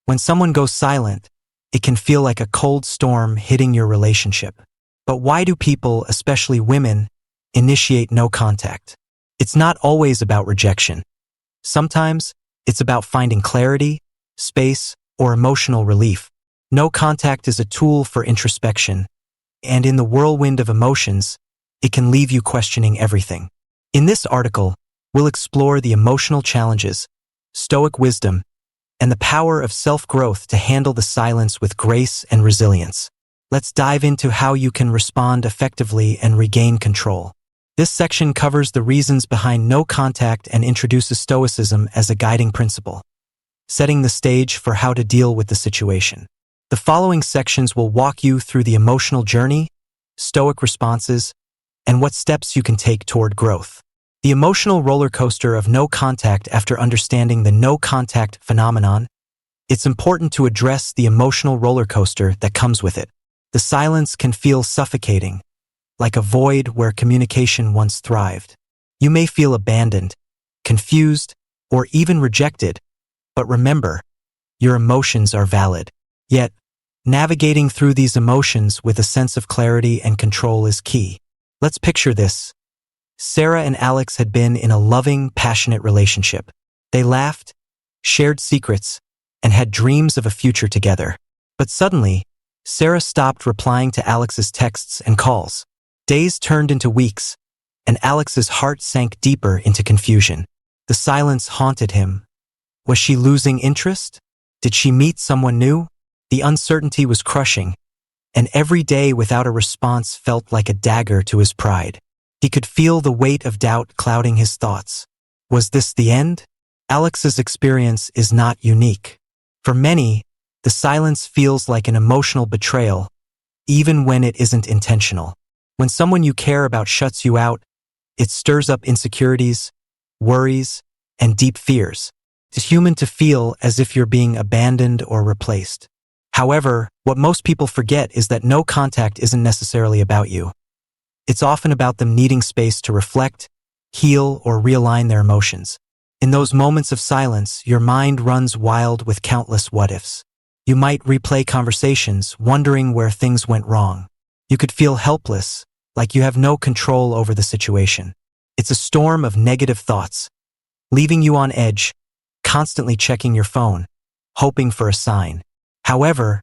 When someone goes silent, it can feel like a cold storm hitting your relationship. But why do people, especially women, initiate no contact? It's not always about rejection. Sometimes, it's about finding clarity, space, or emotional relief. No contact is a tool for introspection, and in the whirlwind of emotions, it can leave you questioning everything. In this article, we'll explore the emotional challenges, Stoic wisdom, and the power of self-growth to handle the silence with grace and resilience. Let's dive into how you can respond effectively and regain control. This section covers the reasons behind no contact and introduces Stoicism as a guiding principle, setting the stage for how to deal with the situation. The following sections will walk you through the emotional journey, Stoic responses, and what steps you can take toward growth. The emotional roller coaster of no contact. After understanding the no contact phenomenon, it's important to address the emotional roller coaster that comes with it. The silence can feel suffocating, like a void where communication once thrived. You may feel abandoned, confused, or even rejected, but remember, your emotions are valid. Yet, navigating through these emotions with a sense of clarity and control is key. Let's picture this. Sarah and Alex had been in a loving, passionate relationship. They laughed, shared secrets, and had dreams of a future together. But suddenly, Sarah stopped replying to Alex's texts and calls. Days turned into weeks, and Alex's heart sank deeper into confusion. The silence haunted him. Was she losing interest? Did she meet someone new? The uncertainty was crushing, and every day without a response felt like a dagger to his pride. He could feel the weight of doubt clouding his thoughts. Was this the end? Alex's experience is not unique. For many, the silence feels like an emotional betrayal, even when it isn't intentional. When someone you care about shuts you out, it stirs up insecurities, worries, and deep fears. It's human to feel as if you're being abandoned or replaced. However, what most people forget is that no contact isn't necessarily about you. It's often about them needing space to reflect, heal, or realign their emotions. In those moments of silence, your mind runs wild with countless what-ifs. You might replay conversations, wondering where things went wrong. You could feel helpless, like you have no control over the situation. It's a storm of negative thoughts, leaving you on edge, constantly checking your phone, hoping for a sign. However,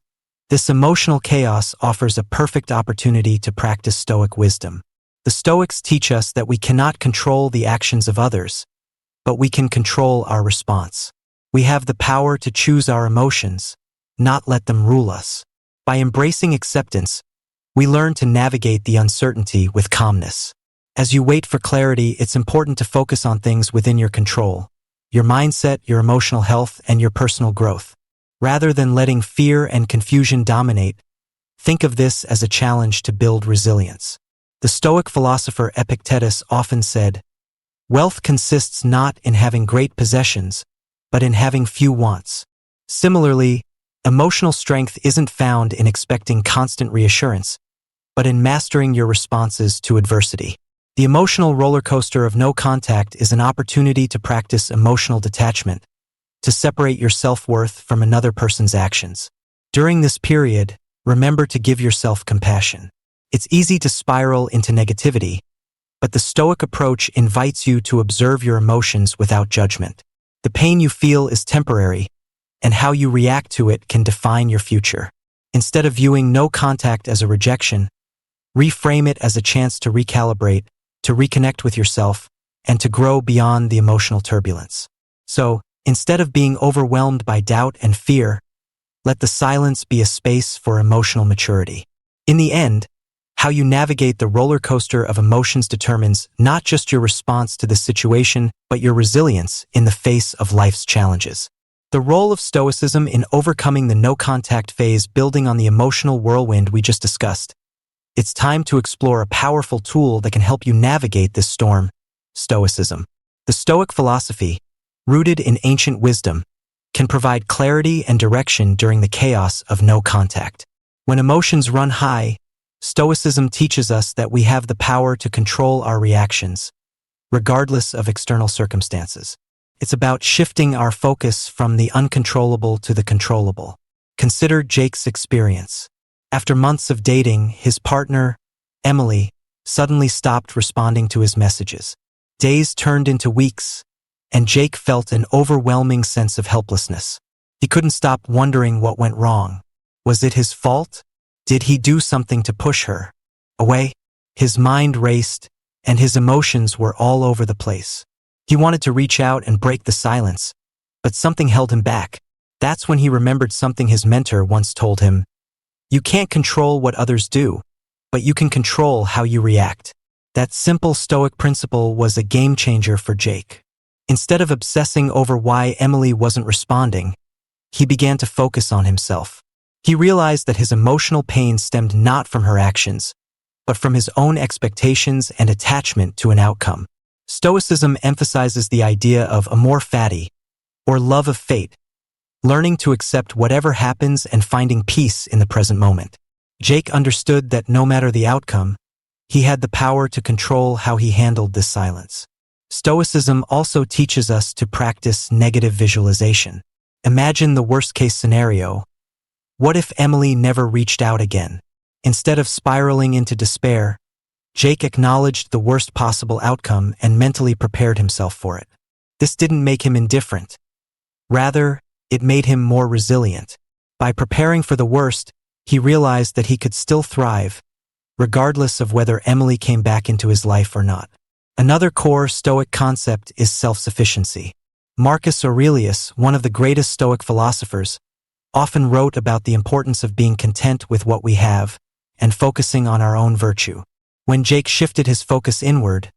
this emotional chaos offers a perfect opportunity to practice Stoic wisdom. The Stoics teach us that we cannot control the actions of others, but we can control our response. We have the power to choose our emotions, not let them rule us. By embracing acceptance, we learn to navigate the uncertainty with calmness. As you wait for clarity, it's important to focus on things within your control: your mindset, your emotional health, and your personal growth. Rather than letting fear and confusion dominate, think of this as a challenge to build resilience. The Stoic philosopher Epictetus often said, "Wealth consists not in having great possessions, but in having few wants." Similarly, emotional strength isn't found in expecting constant reassurance, but in mastering your responses to adversity. The emotional roller coaster of no contact is an opportunity to practice emotional detachment, to separate your self-worth from another person's actions. During this period, remember to give yourself compassion. It's easy to spiral into negativity, but the Stoic approach invites you to observe your emotions without judgment. The pain you feel is temporary, and how you react to it can define your future. Instead of viewing no contact as a rejection, reframe it as a chance to recalibrate, to reconnect with yourself, and to grow beyond the emotional turbulence. So, instead of being overwhelmed by doubt and fear, let the silence be a space for emotional maturity. In the end, how you navigate the roller coaster of emotions determines not just your response to the situation, but your resilience in the face of life's challenges. The role of Stoicism in overcoming the no-contact phase, building on the emotional whirlwind we just discussed. It's time to explore a powerful tool that can help you navigate this storm: Stoicism. The Stoic philosophy, rooted in ancient wisdom, can provide clarity and direction during the chaos of no contact. When emotions run high, Stoicism teaches us that we have the power to control our reactions, regardless of external circumstances. It's about shifting our focus from the uncontrollable to the controllable. Consider Jake's experience. After months of dating, his partner, Emily, suddenly stopped responding to his messages. Days turned into weeks, and Jake felt an overwhelming sense of helplessness. He couldn't stop wondering what went wrong. Was it his fault? Did he do something to push her away? His mind raced, and his emotions were all over the place. He wanted to reach out and break the silence, but something held him back. That's when he remembered something his mentor once told him. You can't control what others do, but you can control how you react. That simple Stoic principle was a game changer for Jake. Instead of obsessing over why Emily wasn't responding, he began to focus on himself. He realized that his emotional pain stemmed not from her actions, but from his own expectations and attachment to an outcome. Stoicism emphasizes the idea of amor fati, or love of fate, learning to accept whatever happens and finding peace in the present moment. Jake understood that no matter the outcome, he had the power to control how he handled this silence. Stoicism also teaches us to practice negative visualization. Imagine the worst-case scenario. What if Emily never reached out again? Instead of spiraling into despair, Jake acknowledged the worst possible outcome and mentally prepared himself for it. This didn't make him indifferent. Rather, it made him more resilient. By preparing for the worst, he realized that he could still thrive, regardless of whether Emily came back into his life or not. Another core Stoic concept is self-sufficiency. Marcus Aurelius, one of the greatest Stoic philosophers, often wrote about the importance of being content with what we have and focusing on our own virtue. When Jake shifted his focus inward,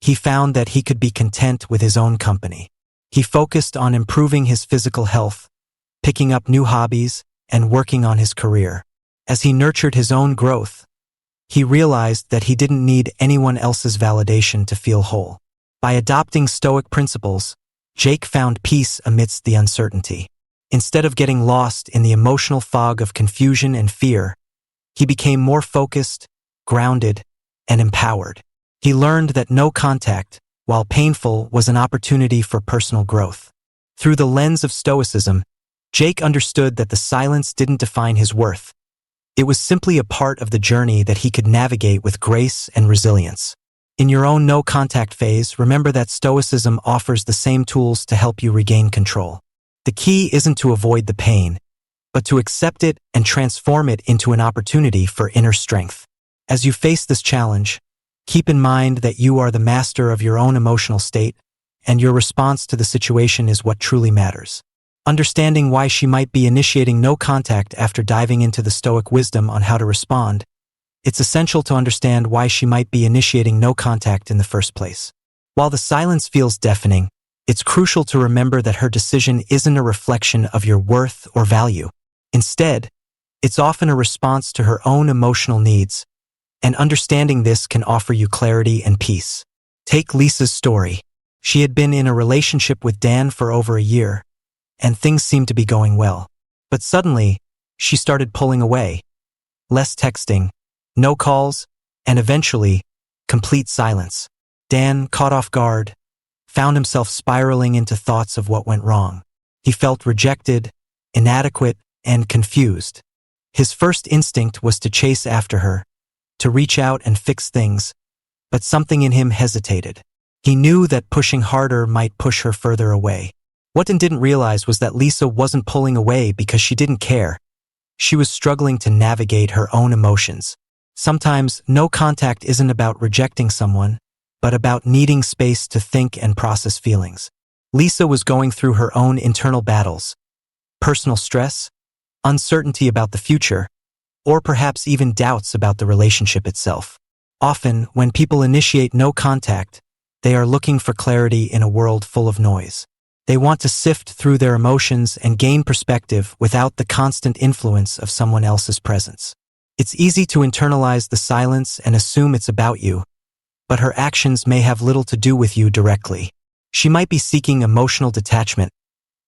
he found that he could be content with his own company. He focused on improving his physical health, picking up new hobbies, and working on his career. As he nurtured his own growth, he realized that he didn't need anyone else's validation to feel whole. By adopting Stoic principles, Jake found peace amidst the uncertainty. Instead of getting lost in the emotional fog of confusion and fear, he became more focused, grounded, and empowered. He learned that no contact, while painful, was an opportunity for personal growth. Through the lens of Stoicism, Jake understood that the silence didn't define his worth. It was simply a part of the journey that he could navigate with grace and resilience. In your own no-contact phase, remember that Stoicism offers the same tools to help you regain control. The key isn't to avoid the pain, but to accept it and transform it into an opportunity for inner strength. As you face this challenge, keep in mind that you are the master of your own emotional state, and your response to the situation is what truly matters. Understanding why she might be initiating no contact after diving into the Stoic wisdom on how to respond, it's essential to understand why she might be initiating no contact in the first place. While the silence feels deafening, it's crucial to remember that her decision isn't a reflection of your worth or value. Instead, it's often a response to her own emotional needs, and understanding this can offer you clarity and peace. Take Lisa's story. She had been in a relationship with Dan for over a year, and things seemed to be going well. But suddenly, she started pulling away. Less texting, no calls, and eventually, complete silence. Dan, caught off guard, found himself spiraling into thoughts of what went wrong. He felt rejected, inadequate, and confused. His first instinct was to chase after her, to reach out and fix things, but something in him hesitated. He knew that pushing harder might push her further away. What Dan didn't realize was that Lisa wasn't pulling away because she didn't care. She was struggling to navigate her own emotions. Sometimes, no contact isn't about rejecting someone, but about needing space to think and process feelings. Lisa was going through her own internal battles, personal stress, uncertainty about the future, or perhaps even doubts about the relationship itself. Often, when people initiate no contact, they are looking for clarity in a world full of noise. They want to sift through their emotions and gain perspective without the constant influence of someone else's presence. It's easy to internalize the silence and assume it's about you, but her actions may have little to do with you directly. She might be seeking emotional detachment,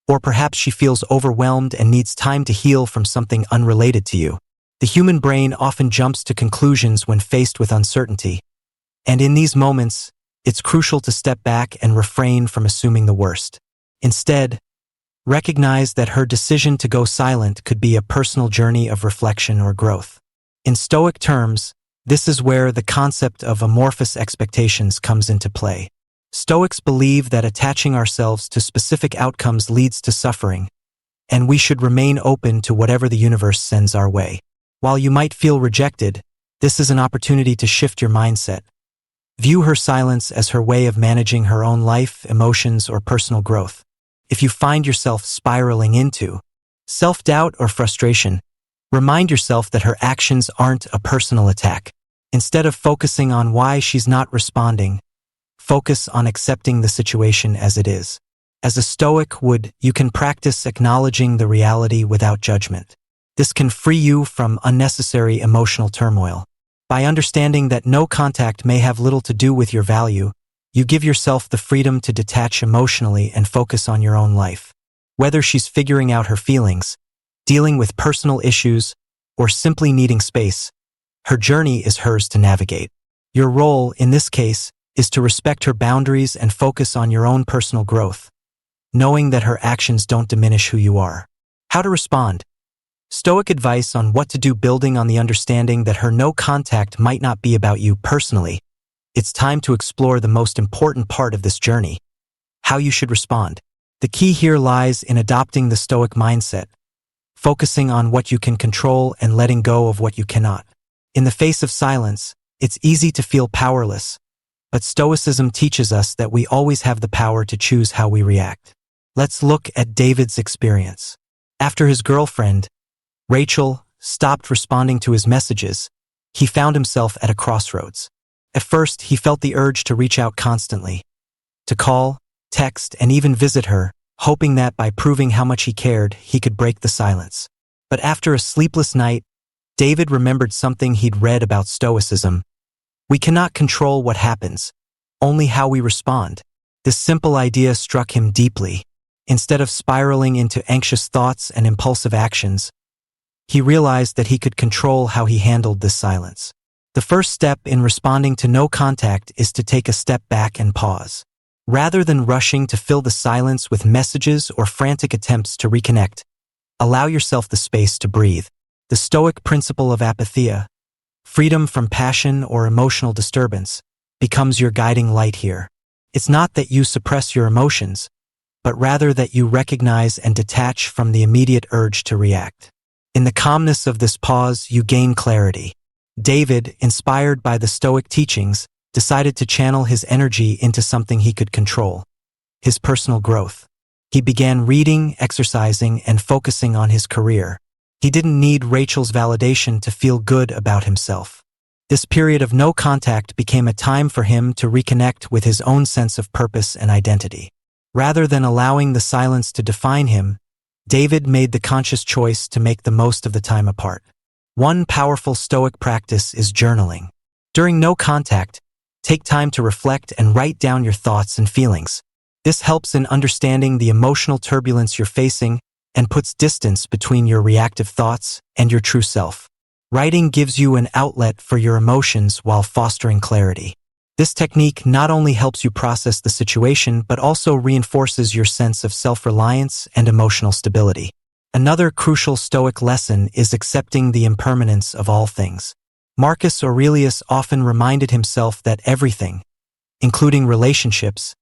or perhaps she feels overwhelmed and needs time to heal from something unrelated to you. The human brain often jumps to conclusions when faced with uncertainty, and in these moments, it's crucial to step back and refrain from assuming the worst. Instead, recognize that her decision to go silent could be a personal journey of reflection or growth. In Stoic terms, this is where the concept of amorphous expectations comes into play. Stoics believe that attaching ourselves to specific outcomes leads to suffering, and we should remain open to whatever the universe sends our way. While you might feel rejected, this is an opportunity to shift your mindset. View her silence as her way of managing her own life, emotions, or personal growth. If you find yourself spiraling into self-doubt or frustration, remind yourself that her actions aren't a personal attack. Instead of focusing on why she's not responding, focus on accepting the situation as it is. As a Stoic would, you can practice acknowledging the reality without judgment. This can free you from unnecessary emotional turmoil. By understanding that no contact may have little to do with your value, you give yourself the freedom to detach emotionally and focus on your own life. Whether she's figuring out her feelings, dealing with personal issues, or simply needing space, her journey is hers to navigate. Your role, in this case, is to respect her boundaries and focus on your own personal growth, knowing that her actions don't diminish who you are. How to respond? Stoic advice on what to do, building on the understanding that her no contact might not be about you personally. It's time to explore the most important part of this journey: how you should respond. The key here lies in adopting the Stoic mindset, focusing on what you can control and letting go of what you cannot. In the face of silence, it's easy to feel powerless, but Stoicism teaches us that we always have the power to choose how we react. Let's look at David's experience. After his girlfriend, Rachel, stopped responding to his messages, he found himself at a crossroads. At first, he felt the urge to reach out constantly, to call, text, and even visit her, hoping that by proving how much he cared, he could break the silence. But after a sleepless night, David remembered something he'd read about Stoicism. We cannot control what happens, only how we respond. This simple idea struck him deeply. Instead of spiraling into anxious thoughts and impulsive actions, he realized that he could control how he handled this silence. The first step in responding to no contact is to take a step back and pause. Rather than rushing to fill the silence with messages or frantic attempts to reconnect, allow yourself the space to breathe. The Stoic principle of apatheia, freedom from passion or emotional disturbance, becomes your guiding light here. It's not that you suppress your emotions, but rather that you recognize and detach from the immediate urge to react. In the calmness of this pause, you gain clarity. David, inspired by the Stoic teachings, decided to channel his energy into something he could control: his personal growth. He began reading, exercising, and focusing on his career. He didn't need Rachel's validation to feel good about himself. This period of no contact became a time for him to reconnect with his own sense of purpose and identity. Rather than allowing the silence to define him, David made the conscious choice to make the most of the time apart. One powerful Stoic practice is journaling. During no contact, take time to reflect and write down your thoughts and feelings. This helps in understanding the emotional turbulence you're facing and puts distance between your reactive thoughts and your true self. Writing gives you an outlet for your emotions while fostering clarity. This technique not only helps you process the situation but also reinforces your sense of self-reliance and emotional stability. Another crucial Stoic lesson is accepting the impermanence of all things. Marcus Aurelius often reminded himself that everything, including relationships,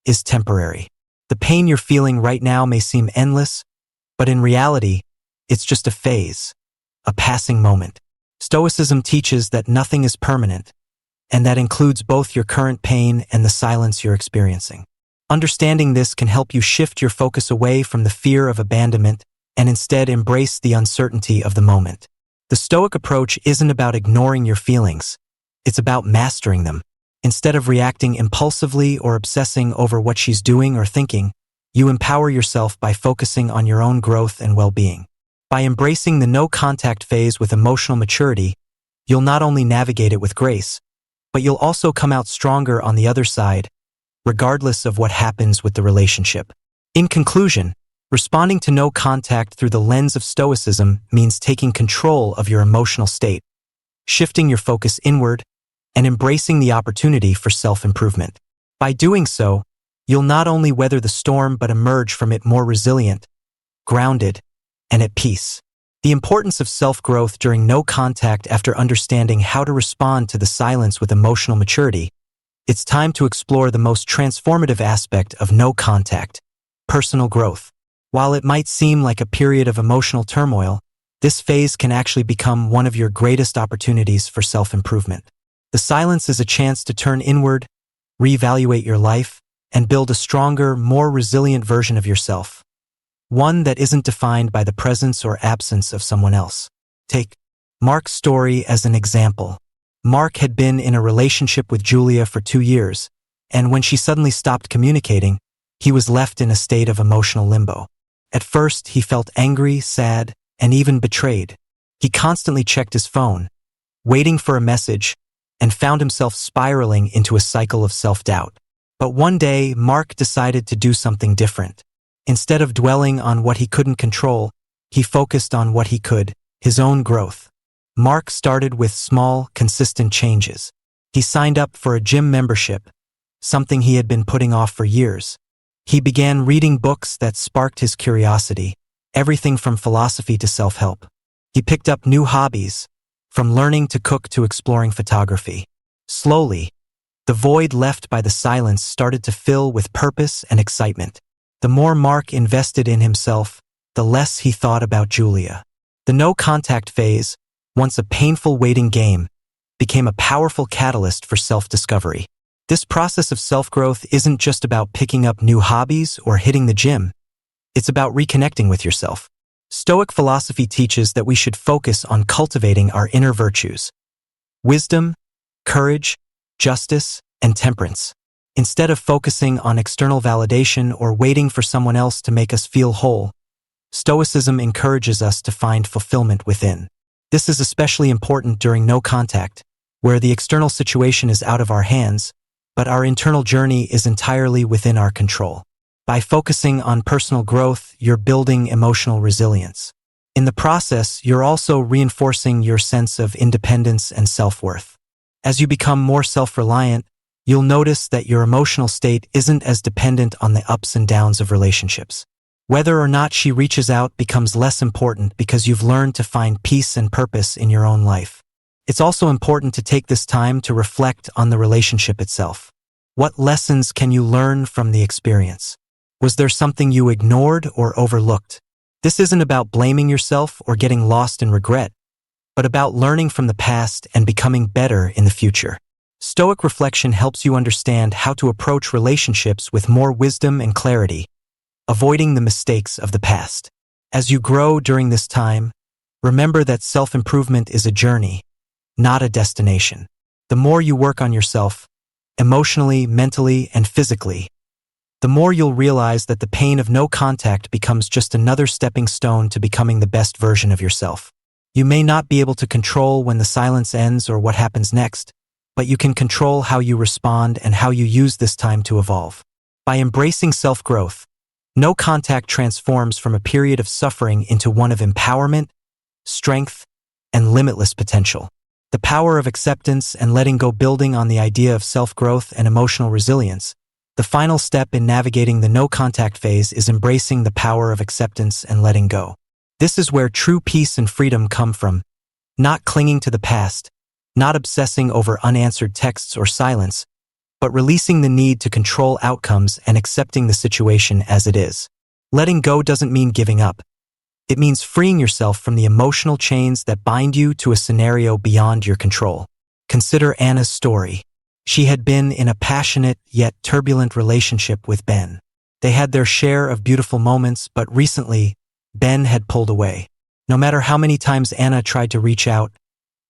is temporary. The pain you're feeling right now may seem endless, but in reality, it's just a phase, a passing moment. Stoicism teaches that nothing is permanent, and that includes both your current pain and the silence you're experiencing. Understanding this can help you shift your focus away from the fear of abandonment and instead embrace the uncertainty of the moment. The Stoic approach isn't about ignoring your feelings, it's about mastering them. Instead of reacting impulsively or obsessing over what she's doing or thinking, you empower yourself by focusing on your own growth and well-being. By embracing the no-contact phase with emotional maturity, you'll not only navigate it with grace, but you'll also come out stronger on the other side, regardless of what happens with the relationship. In conclusion, responding to no contact through the lens of Stoicism means taking control of your emotional state, shifting your focus inward, and embracing the opportunity for self-improvement. By doing so, you'll not only weather the storm but emerge from it more resilient, grounded, and at peace. The importance of self-growth during no contact. After understanding how to respond to the silence with emotional maturity, it's time to explore the most transformative aspect of no contact: personal growth. While it might seem like a period of emotional turmoil, this phase can actually become one of your greatest opportunities for self-improvement. The silence is a chance to turn inward, reevaluate your life, and build a stronger, more resilient version of yourself. One that isn't defined by the presence or absence of someone else. Take Mark's story as an example. Mark had been in a relationship with Julia for 2 years, and when she suddenly stopped communicating, he was left in a state of emotional limbo. At first, he felt angry, sad, and even betrayed. He constantly checked his phone, waiting for a message, and found himself spiraling into a cycle of self-doubt. But one day, Mark decided to do something different. Instead of dwelling on what he couldn't control, he focused on what he could: his own growth. Mark started with small, consistent changes. He signed up for a gym membership, something he had been putting off for years. He began reading books that sparked his curiosity, everything from philosophy to self-help. He picked up new hobbies, from learning to cook to exploring photography. Slowly, the void left by the silence started to fill with purpose and excitement. The more Mark invested in himself, the less he thought about Julia. The no-contact phase, once a painful waiting game, became a powerful catalyst for self-discovery. This process of self-growth isn't just about picking up new hobbies or hitting the gym. It's about reconnecting with yourself. Stoic philosophy teaches that we should focus on cultivating our inner virtues: wisdom, courage, justice, and temperance. Instead of focusing on external validation or waiting for someone else to make us feel whole, Stoicism encourages us to find fulfillment within. This is especially important during no contact, where the external situation is out of our hands, but our internal journey is entirely within our control. By focusing on personal growth, you're building emotional resilience. In the process, you're also reinforcing your sense of independence and self-worth. As you become more self-reliant, you'll notice that your emotional state isn't as dependent on the ups and downs of relationships. Whether or not she reaches out becomes less important because you've learned to find peace and purpose in your own life. It's also important to take this time to reflect on the relationship itself. What lessons can you learn from the experience? Was there something you ignored or overlooked? This isn't about blaming yourself or getting lost in regret, but about learning from the past and becoming better in the future. Stoic reflection helps you understand how to approach relationships with more wisdom and clarity, avoiding the mistakes of the past. As you grow during this time, remember that self-improvement is a journey, not a destination. The more you work on yourself, emotionally, mentally, and physically, the more you'll realize that the pain of no contact becomes just another stepping stone to becoming the best version of yourself. You may not be able to control when the silence ends or what happens next, but you can control how you respond and how you use this time to evolve. By embracing self-growth, no contact transforms from a period of suffering into one of empowerment, strength, and limitless potential. The power of acceptance and letting go. Building on the idea of self-growth and emotional resilience, the final step in navigating the no-contact phase is embracing the power of acceptance and letting go. This is where true peace and freedom come from, not clinging to the past, not obsessing over unanswered texts or silence, but releasing the need to control outcomes and accepting the situation as it is. Letting go doesn't mean giving up. It means freeing yourself from the emotional chains that bind you to a scenario beyond your control. Consider Anna's story. She had been in a passionate yet turbulent relationship with Ben. They had their share of beautiful moments, but recently, Ben had pulled away. No matter how many times Anna tried to reach out,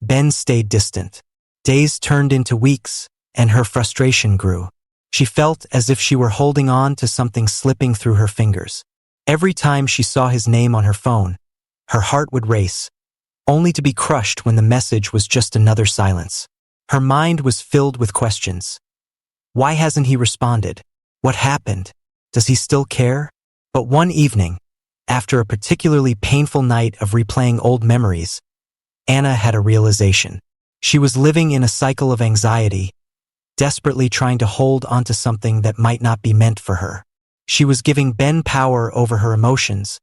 Ben stayed distant. Days turned into weeks, and her frustration grew. She felt as if she were holding on to something slipping through her fingers. Every time she saw his name on her phone, her heart would race, only to be crushed when the message was just another silence. Her mind was filled with questions. Why hasn't he responded? What happened? Does he still care? But one evening, after a particularly painful night of replaying old memories, Anna had a realization. She was living in a cycle of anxiety, desperately trying to hold onto something that might not be meant for her. She was giving Ben power over her emotions,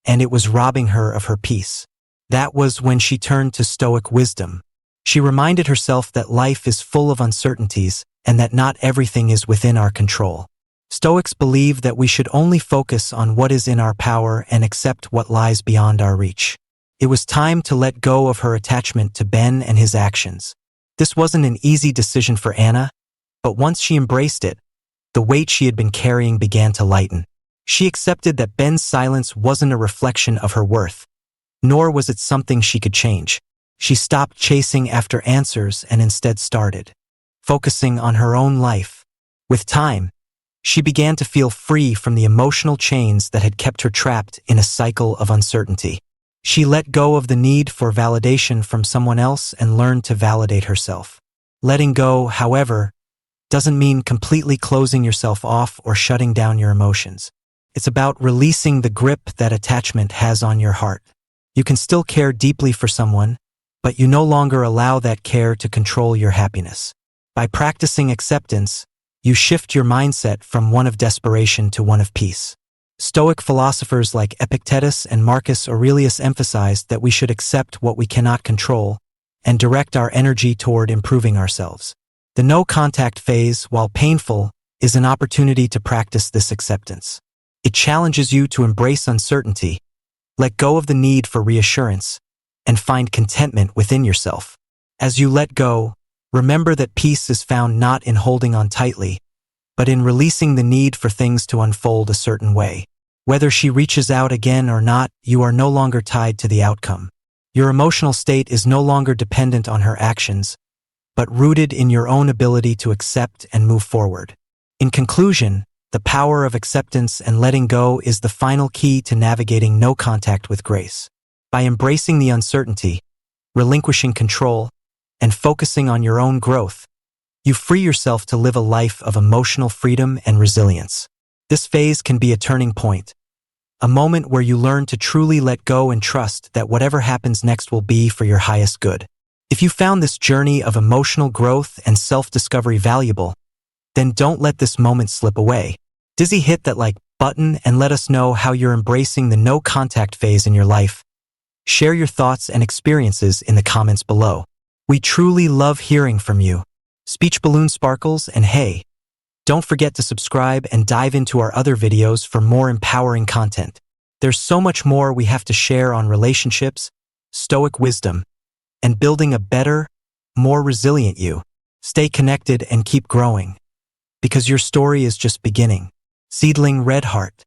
and it was robbing her of her peace. That was when she turned to Stoic wisdom. She reminded herself that life is full of uncertainties and that not everything is within our control. Stoics believe that we should only focus on what is in our power and accept what lies beyond our reach. It was time to let go of her attachment to Ben and his actions. This wasn't an easy decision for Anna, but once she embraced it, the weight she had been carrying began to lighten. She accepted that Ben's silence wasn't a reflection of her worth, nor was it something she could change. She stopped chasing after answers and instead started focusing on her own life. With time, she began to feel free from the emotional chains that had kept her trapped in a cycle of uncertainty. She let go of the need for validation from someone else and learned to validate herself. Letting go, however, doesn't mean completely closing yourself off or shutting down your emotions. It's about releasing the grip that attachment has on your heart. You can still care deeply for someone, but you no longer allow that care to control your happiness. By practicing acceptance, you shift your mindset from one of desperation to one of peace. Stoic philosophers like Epictetus and Marcus Aurelius emphasized that we should accept what we cannot control and direct our energy toward improving ourselves. The no-contact phase, while painful, is an opportunity to practice this acceptance. It challenges you to embrace uncertainty, let go of the need for reassurance, and find contentment within yourself. As you let go, remember that peace is found not in holding on tightly, but in releasing the need for things to unfold a certain way. Whether she reaches out again or not, you are no longer tied to the outcome. Your emotional state is no longer dependent on her actions, but rooted in your own ability to accept and move forward. In conclusion, the power of acceptance and letting go is the final key to navigating no contact with grace. By embracing the uncertainty, relinquishing control, and focusing on your own growth, you free yourself to live a life of emotional freedom and resilience. This phase can be a turning point, a moment where you learn to truly let go and trust that whatever happens next will be for your highest good. If you found this journey of emotional growth and self-discovery valuable, then don't let this moment slip away. Hit that like button and let us know how you're embracing the no-contact phase in your life. Share your thoughts and experiences in the comments below. We truly love hearing from you. Speech balloon sparkles, and hey, don't forget to subscribe and dive into our other videos for more empowering content. There's so much more we have to share on relationships, Stoic wisdom, and building a better, more resilient you. Stay connected and keep growing, because your story is just beginning. Seedling Red Heart.